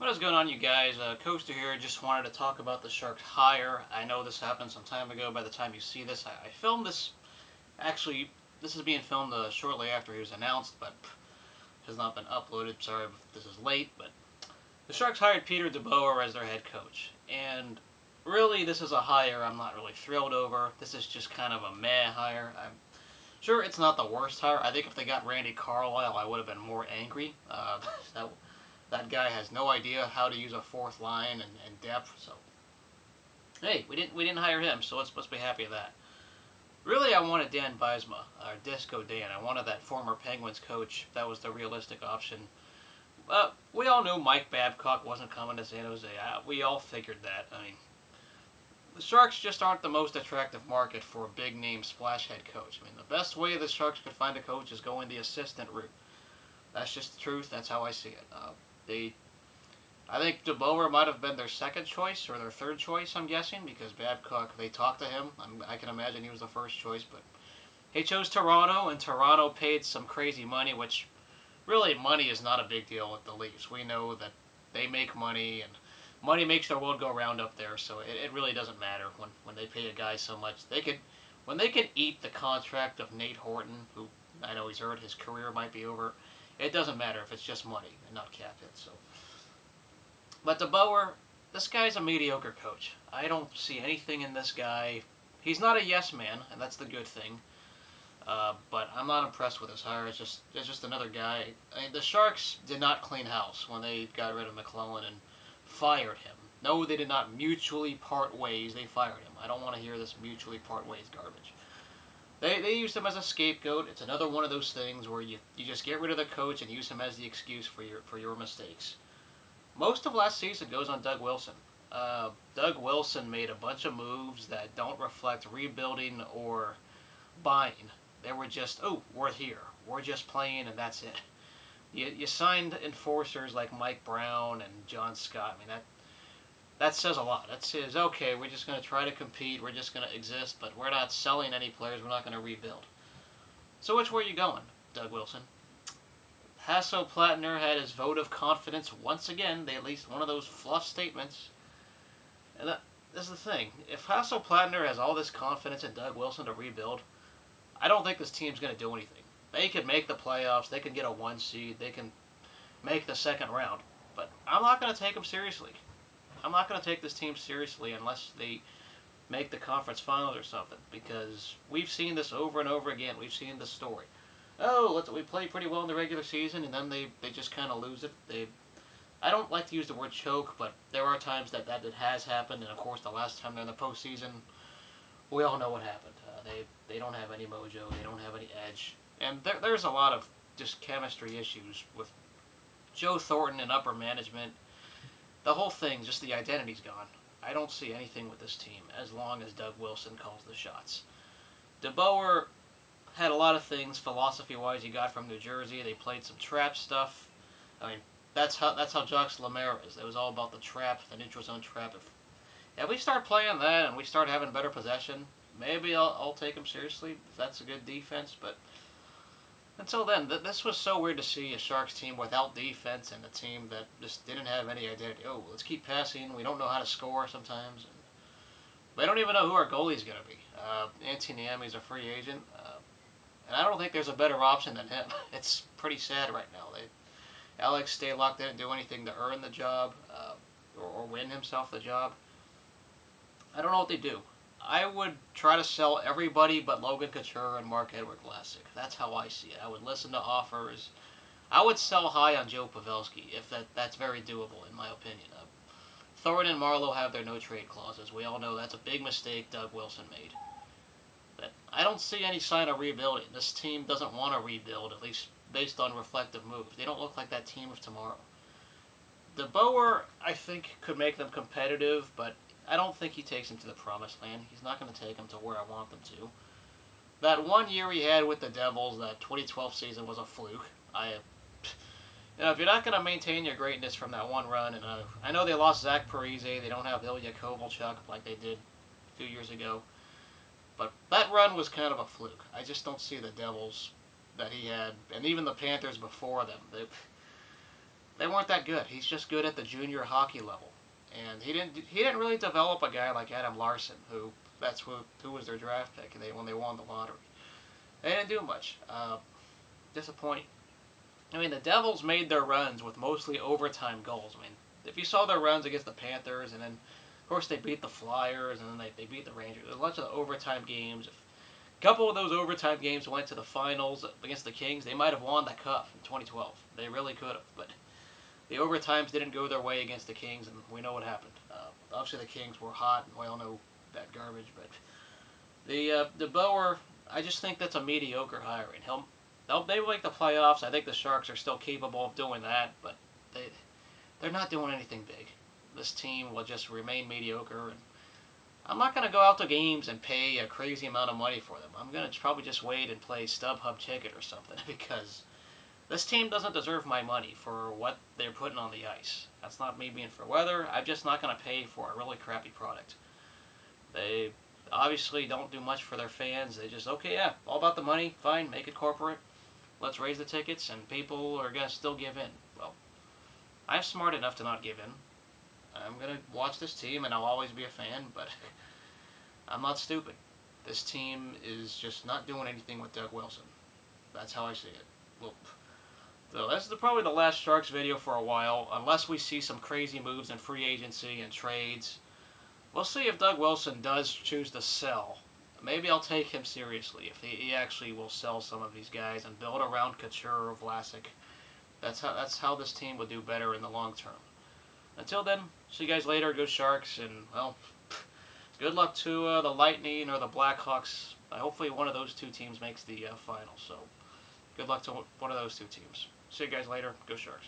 What is going on, you guys? Coaster here. Just wanted to talk about the Sharks hire. I know this happened some time ago. By the time you see this, I filmed this. Actually, this is being filmed shortly after he was announced, but has not been uploaded. Sorry if this is late, but the Sharks hired Peter DeBoer as their head coach. And really, this is a hire I'm not really thrilled over. This is just kind of a meh hire. I'm sure it's not the worst hire. I think if they got Randy Carlisle, I would have been more angry. That guy has no idea how to use a fourth line and depth. So, hey, we didn't hire him. So let's be happy of that. Really, I wanted Dan Bylsma, or Disco Dan. I wanted that former Penguins coach. That was the realistic option. We all knew Mike Babcock wasn't coming to San Jose. We all figured that. I mean, the Sharks just aren't the most attractive market for a big-name splash head coach. I mean, the best way the Sharks could find a coach is going the assistant route. That's just the truth. That's how I see it. I think DeBoer might have been their second choice or their third choice, I'm guessing, because Babcock, they talked to him. I can imagine he was the first choice, but he chose Toronto, and Toronto paid some crazy money, which really money is not a big deal with the Leafs. We know that they make money, and money makes the world go round up there, so it really doesn't matter when they pay a guy so much. When they can eat the contract of Nate Horton, who I know he's hurt, his career might be over, it doesn't matter if it's just money and not cap hit. So, but DeBoer, this guy's a mediocre coach. I don't see anything in this guy. He's not a yes man, and that's the good thing. But I'm not impressed with his hire. It's just another guy. I mean, the Sharks did not clean house when they got rid of McClellan and fired him. No, they did not mutually part ways. They fired him. I don't want to hear this mutually part ways garbage. They used him as a scapegoat. It's another one of those things where you just get rid of the coach and use him as the excuse for your mistakes. Most of last season goes on Doug Wilson. Doug Wilson made a bunch of moves that don't reflect rebuilding or buying. They were just, oh, we're here. We're just playing and that's it. You signed enforcers like Mike Brown and John Scott. I mean, that says a lot. That says, okay, we're just going to try to compete, we're just going to exist, but we're not selling any players, we're not going to rebuild. So which way are you going, Doug Wilson? Hasso-Plattner had his vote of confidence once again. They released one of those fluff statements. And this is the thing. If Hasso-Plattner has all this confidence in Doug Wilson to rebuild, I don't think this team's going to do anything. They could make the playoffs, they can get a 1 seed, they can make the second round, but I'm not going to take them seriously. I'm not going to take this team seriously unless they make the conference finals or something, because we've seen this over and over again. We've seen this story. Oh, we play pretty well in the regular season, and then they just kind of lose it. I don't like to use the word choke, but there are times that it has happened, and of course the last time they're in the postseason, we all know what happened. They don't have any mojo, they don't have any edge, and there's a lot of just chemistry issues with Joe Thornton and upper management. The whole thing, just the identity's gone. I don't see anything with this team as long as Doug Wilson calls the shots. DeBoer had a lot of things philosophy-wise he got from New Jersey. They played some trap stuff. I mean, that's how Jacques Lemaire is. It was all about the trap, the neutral zone trap. If we start playing that and we start having better possession, maybe I'll take him seriously if that's a good defense. But until then, this was so weird to see a Sharks team without defense and a team that just didn't have any identity. Oh, let's keep passing. We don't know how to score sometimes. And we don't even know who our goalie's going to be. Antoniami's a free agent. And I don't think there's a better option than him. It's pretty sad right now. Alex Stalock didn't do anything to earn the job or win himself the job. I don't know what they do. I would try to sell everybody but Logan Couture and Marc-Edouard Vlasic. That's how I see it. I would listen to offers. I would sell high on Joe Pavelski if that's very doable, in my opinion. Thornton and Marlowe have their no-trade clauses. We all know that's a big mistake Doug Wilson made. But I don't see any sign of rebuilding. This team doesn't want to rebuild, at least based on reflective moves. They don't look like that team of tomorrow. DeBoer, I think, could make them competitive, but I don't think he takes them to the promised land. He's not going to take them to where I want them to. That 1 year he had with the Devils, that 2012 season, was a fluke. If you're not going to maintain your greatness from that one run, and I know they lost Zach Parise, they don't have Ilya Kovalchuk like they did a few years ago, but that run was kind of a fluke. I just don't see the Devils that he had, and even the Panthers before them. they weren't that good. He's just good at the junior hockey level, and he didn't really develop a guy like Adam Larson, who was their draft pick when they won the lottery. They didn't do much. Disappointing. I mean, the Devils made their runs with mostly overtime goals. I mean, if you saw their runs against the Panthers, and then, of course, they beat the Flyers, and then they beat the Rangers. There's a bunch of the overtime games. If a couple of those overtime games went to the finals against the Kings, they might have won that cup in 2012. They really could have, but the overtimes didn't go their way against the Kings, and we know what happened. Obviously, the Kings were hot, and we all know that garbage, but the DeBoer, I just think that's a mediocre hiring. They will make the playoffs. I think the Sharks are still capable of doing that, but they're not doing anything big. This team will just remain mediocre, and I'm not going to go out to games and pay a crazy amount of money for them. I'm going to probably just wait and play StubHub Ticket or something because this team doesn't deserve my money for what they're putting on the ice. That's not me being for weather. I'm just not going to pay for a really crappy product. They obviously don't do much for their fans. They just, okay, yeah, all about the money. Fine, make it corporate. Let's raise the tickets, and people are going to still give in. Well, I'm smart enough to not give in. I'm going to watch this team, and I'll always be a fan, but I'm not stupid. This team is just not doing anything with Doug Wilson. That's how I see it. Well, so this is probably the last Sharks video for a while, unless we see some crazy moves in free agency and trades. We'll see if Doug Wilson does choose to sell. Maybe I'll take him seriously if he actually will sell some of these guys and build around Couture or Vlasic. That's how this team will do better in the long term. Until then, see you guys later. Go Sharks, and well, good luck to the Lightning or the Blackhawks. Hopefully one of those two teams makes the final. So good luck to one of those two teams. See you guys later. Go Sharks.